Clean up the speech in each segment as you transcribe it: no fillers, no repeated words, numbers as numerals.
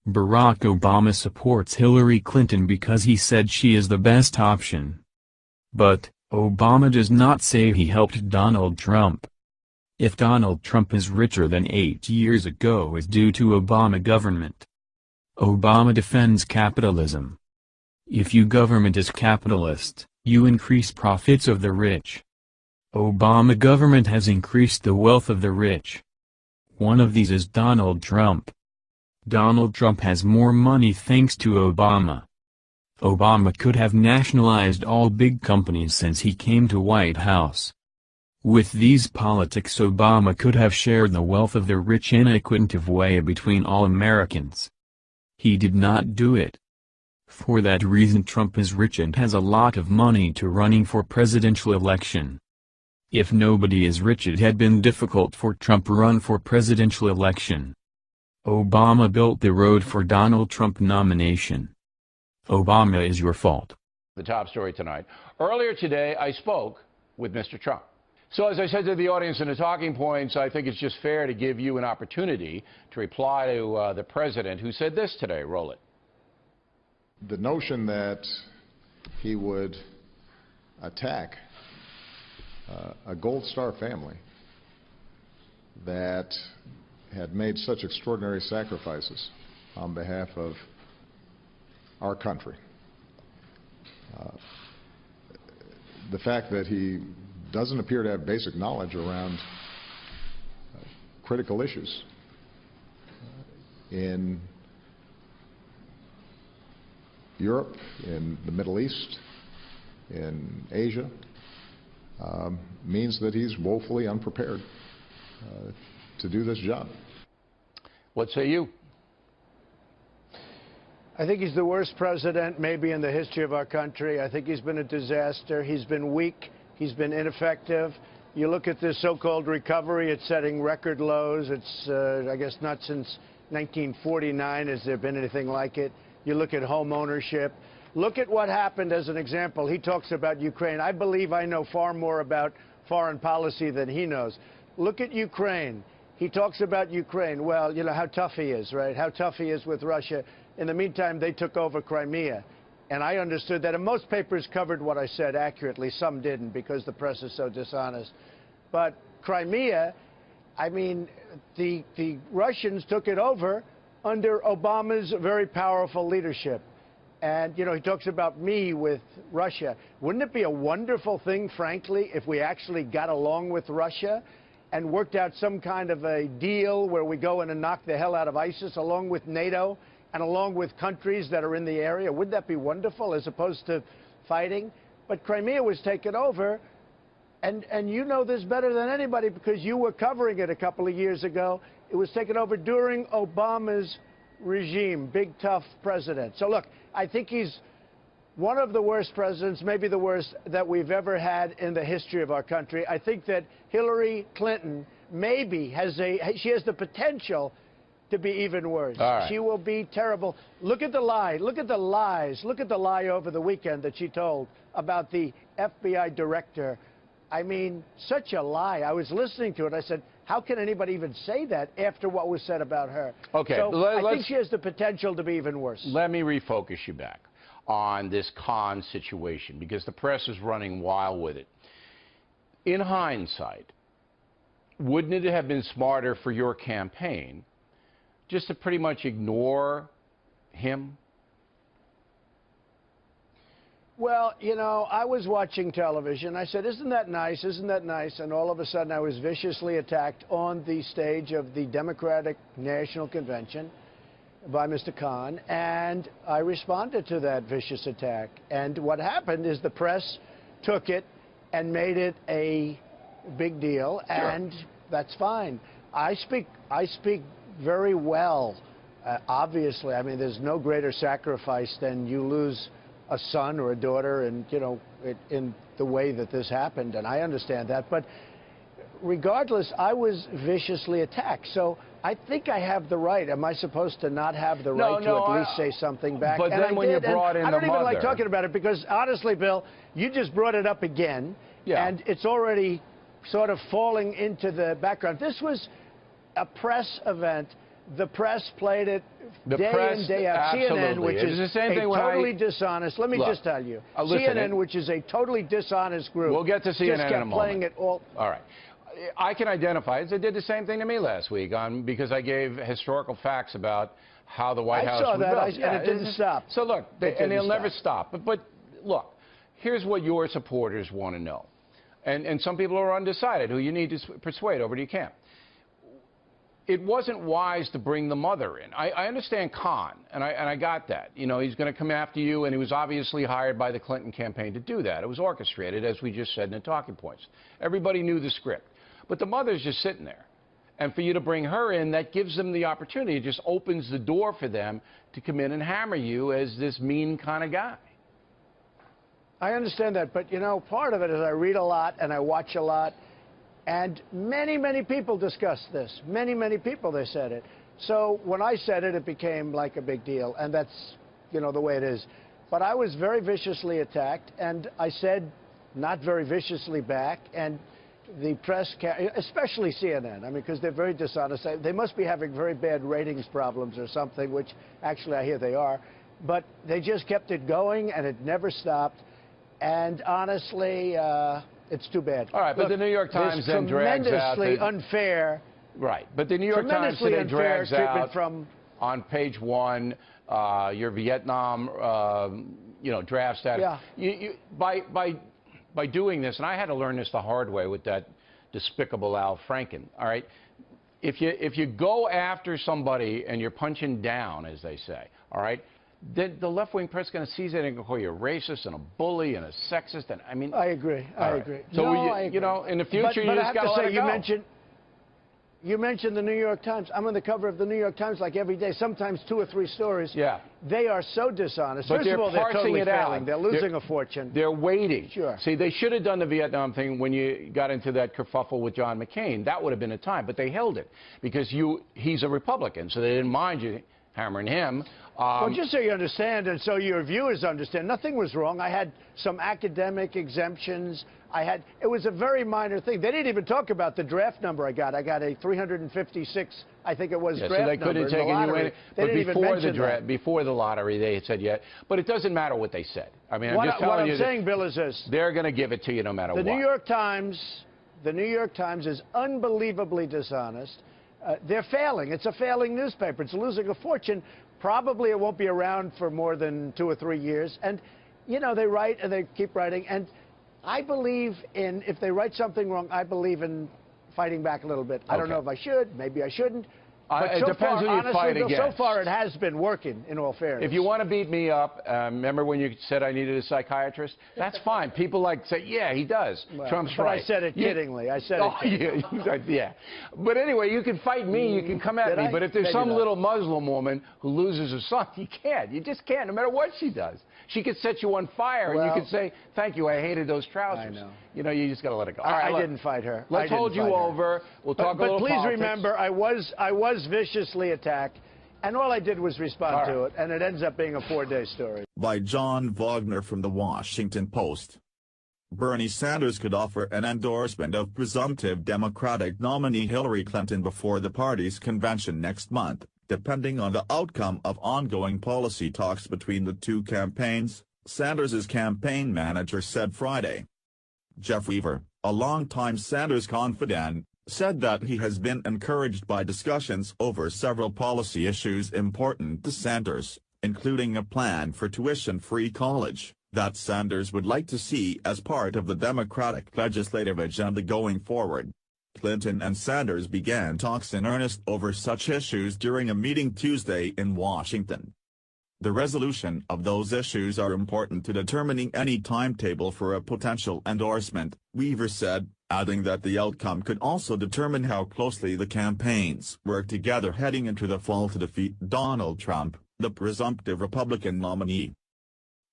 Barack Obama supports Hillary Clinton because he said she is the best option. But, Obama does not say he helped Donald Trump. If Donald Trump is richer than 8 years ago is due to Obama government. Obama defends capitalism. If your government is capitalist, you increase profits of the rich. Obama government has increased the wealth of the rich. One of these is Donald Trump. Donald Trump has more money thanks to Obama. Obama could have nationalized all big companies since he came to White House. With these politics, Obama could have shared the wealth of the rich in an equitable way between all Americans. He did not do it. For that reason Trump is rich and has a lot of money to running for presidential election. If nobody is rich, it had been difficult for Trump to run for presidential election. Obama built the road for Donald Trump nomination. Obama is your fault. The top story tonight. Earlier today, I spoke with Mr. Trump. So as I said to the audience in the talking points, I think it's just fair to give you an opportunity to reply to the president, who said this today. Roll it. The notion that he would attack a Gold Star family that had made such extraordinary sacrifices on behalf of our country. The fact that he doesn't appear to have basic knowledge around critical issues in Europe, in the Middle East, in Asia, means that he's woefully unprepared to do this job. What say you? I think he's the worst president maybe in the history of our country. I think he's been a disaster. He's been weak. He's been ineffective. You look at this so-called recovery, it's setting record lows. It's, I guess, not since 1949 has there been anything like it. You look at home ownership. Look at what happened as an example. He talks about Ukraine. I believe I know far more about foreign policy than he knows. Look at Ukraine. He talks about Ukraine. Well, you know how tough he is, right? How tough he is with Russia. In the meantime, they took over Crimea. And I understood that. And most papers covered what I said accurately. Some didn't because the press is so dishonest. But Crimea, I mean, the Russians took it over under Obama's very powerful leadership. And, you know, he talks about me with Russia. Wouldn't it be a wonderful thing, frankly, if we actually got along with Russia and worked out some kind of a deal where we go in and knock the hell out of ISIS along with NATO and along with countries that are in the area? Wouldn't that be wonderful as opposed to fighting? But Crimea was taken over, and you know this better than anybody because you were covering it a couple of years ago. It was taken over during Obama's regime, big, tough president. So, look, I think he's one of the worst presidents, maybe the worst that we've ever had in the history of our country. I think that Hillary Clinton maybe she has the potential to be even worse. Right. She will be terrible. Look at the lie. Look at the lies. Look at the lie over the weekend that she told about the FBI director. I mean, such a lie. I was listening to it. I said, how can anybody even say that after what was said about her? Okay. So I think she has the potential to be even worse. Let me refocus you back on this Khan situation because the press is running wild with it. In hindsight, wouldn't it have been smarter for your campaign just to pretty much ignore him? Well, you know, I was watching television. I said, isn't that nice? Isn't that nice? And all of a sudden I was viciously attacked on the stage of the Democratic National Convention by Mr. Khan, and I responded to that vicious attack. And what happened is the press took it and made it a big deal, and that's fine. I speak very well, obviously. I mean, there's no greater sacrifice than you lose a son or a daughter, and, you know, in the way that this happened, and I understand that. But regardless, I was viciously attacked. So I think I have the right. Am I supposed to not have the right to at least say something back? But then when you brought in the mother. I don't even like talking about it because, honestly, Bill, you just brought it up again, and it's already sort of falling into the background. This was a press event The press played it The day press, in, day out. CNN, absolutely. which It is was the same a thing when totally dishonest. Let me Look, just tell you. listen, CNN, which is a totally dishonest group. We'll get to CNN just in a kept moment. playing it all. All right. I can identify it. They did the same thing to me last week because I gave historical facts about how the White House saw was that, built. and it didn't stop. So look, It and they'll didn't never stop. But look, here's what your supporters want to know. And some people are undecided who you need to persuade over to your camp. It wasn't wise to bring the mother in. I understand Khan, and I got that. You know, he's going to come after you, and he was obviously hired by the Clinton campaign to do that. It was orchestrated, as we just said in the talking points. Everybody knew the script. But the mother's just sitting there. And for you to bring her in, that gives them the opportunity. It just opens the door for them to come in and hammer you as this mean kind of guy. I understand that, but, you know, part of it is I read a lot and I watch a lot. And many, many people discussed this. Many, many people, they said it. So when I said it, it became like a big deal. And that's, you know, the way it is. But I was very viciously attacked. And I said not very viciously back. And the press, especially CNN, I mean, because they're very dishonest. They must be having very bad ratings problems or something, which actually I hear they are. But they just kept it going, and it never stopped. And honestly, it's too bad. All right, but the New York Times then drags out tremendously unfair. Right, but the New York Times today drags out from on page 1 your Vietnam, you know, draft status. Yeah. By doing this, and I had to learn this the hard way with that despicable Al Franken. All right, if you go after somebody and you're punching down, as they say, all right. The left-wing press is going to seize it and going to call you a racist and a bully and a sexist. And I mean, I agree. I agree. So no, I agree. You know, in the future, you just got to let it go. You mentioned the New York Times. I'm on the cover of the New York Times like every day, sometimes 2 or 3 stories. Yeah. They are so dishonest. But First of all, they're totally failing. They're losing a fortune. They're waiting. Sure. See, they should have done the Vietnam thing when you got into that kerfuffle with John McCain. That would have been a time. But they held it because he's a Republican, so they didn't mind you hammering him. Well, just so you understand, and so your viewers understand, nothing was wrong. I had some academic exemptions. It was a very minor thing. They didn't even talk about the draft number I got. I got a 356, I think it was, draft number. So they could have taken you in. But before the draft, before the lottery, they had said yet. But it doesn't matter what they said. I mean, I'm just telling you. What I'm saying, Bill, is this. They're going to give it to you no matter what. The New York Times is unbelievably dishonest. They're failing. It's a failing newspaper. It's losing a fortune. Probably it won't be around for more than 2 or 3 years. And, you know, they write and they keep writing. And I believe in, if they write something wrong, I believe in fighting back a little bit. I don't know if I should. Maybe I shouldn't. But it depends who you fight against. So far, it has been working, in all fairness. If you want to beat me up, remember when you said I needed a psychiatrist? That's fine. People say, yeah, he does. Well, Trump's but right. I said it kiddingly. I said it kiddingly. Yeah. But anyway, you can fight me. You can come at me. But if there's some little Muslim woman who loses her son, you can't. You just can't, no matter what she does. She could set you on fire, and you could say, thank you, I hated those trousers. I know. You know, you just got to let it go. I didn't fight her. Let's hold you over. We'll talk a little politics. But please remember, I was viciously attacked, and all I did was respond to it, and it ends up being a 4-day story. By John Wagner from The Washington Post. Bernie Sanders could offer an endorsement of presumptive Democratic nominee Hillary Clinton before the party's convention next month, depending on the outcome of ongoing policy talks between the two campaigns, Sanders' campaign manager said Friday. Jeff Weaver, a longtime Sanders confidant, said that he has been encouraged by discussions over several policy issues important to Sanders, including a plan for tuition-free college, that Sanders would like to see as part of the Democratic legislative agenda going forward. Clinton and Sanders began talks in earnest over such issues during a meeting Tuesday in Washington. The resolution of those issues are important to determining any timetable for a potential endorsement, Weaver said, adding that the outcome could also determine how closely the campaigns work together heading into the fall to defeat Donald Trump, the presumptive Republican nominee.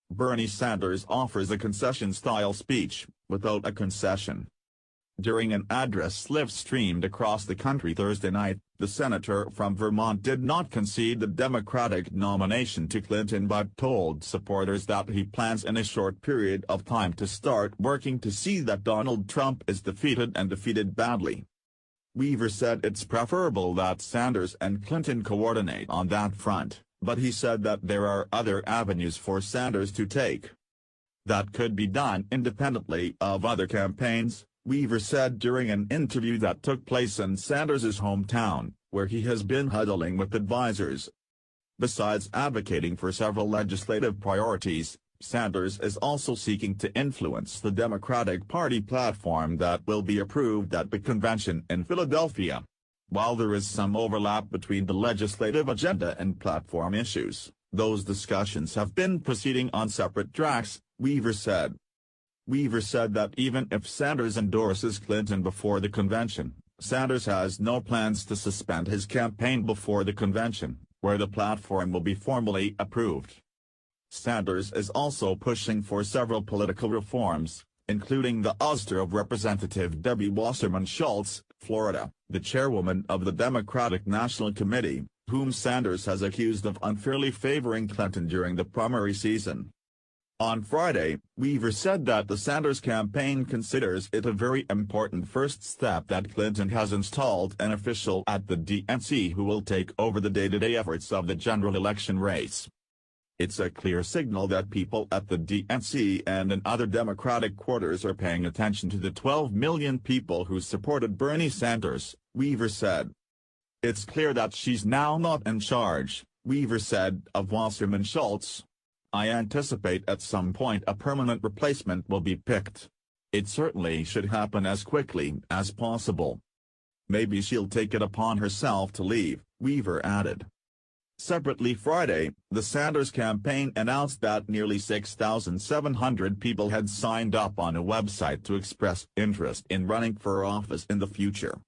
Bernie Sanders offers a concession-style speech, without a concession. During an address live-streamed across the country Thursday night, the senator from Vermont did not concede the Democratic nomination to Clinton but told supporters that he plans in a short period of time to start working to see that Donald Trump is defeated and defeated badly. Weaver said it's preferable that Sanders and Clinton coordinate on that front, but he said that there are other avenues for Sanders to take that could be done independently of other campaigns, Weaver said during an interview that took place in Sanders' hometown, where he has been huddling with advisors. Besides advocating for several legislative priorities, Sanders is also seeking to influence the Democratic Party platform that will be approved at the convention in Philadelphia. While there is some overlap between the legislative agenda and platform issues, those discussions have been proceeding on separate tracks, Weaver said. Weaver said that even if Sanders endorses Clinton before the convention, Sanders has no plans to suspend his campaign before the convention, where the platform will be formally approved. Sanders is also pushing for several political reforms, including the ouster of Representative Debbie Wasserman Schultz, Florida, the chairwoman of the Democratic National Committee, whom Sanders has accused of unfairly favoring Clinton during the primary season. On Friday, Weaver said that the Sanders campaign considers it a very important first step that Clinton has installed an official at the DNC who will take over the day-to-day efforts of the general election race. It's a clear signal that people at the DNC and in other Democratic quarters are paying attention to the 12 million people who supported Bernie Sanders, Weaver said. It's clear that she's now not in charge, Weaver said of Wasserman Schultz. I anticipate at some point a permanent replacement will be picked. It certainly should happen as quickly as possible. Maybe she'll take it upon herself to leave, Weaver added. Separately Friday, the Sanders campaign announced that nearly 6,700 people had signed up on a website to express interest in running for office in the future.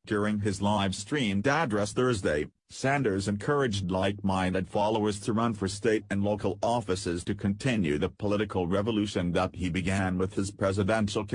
During his live-streamed address Thursday, Sanders encouraged like-minded followers to run for state and local offices to continue the political revolution that he began with his presidential campaign.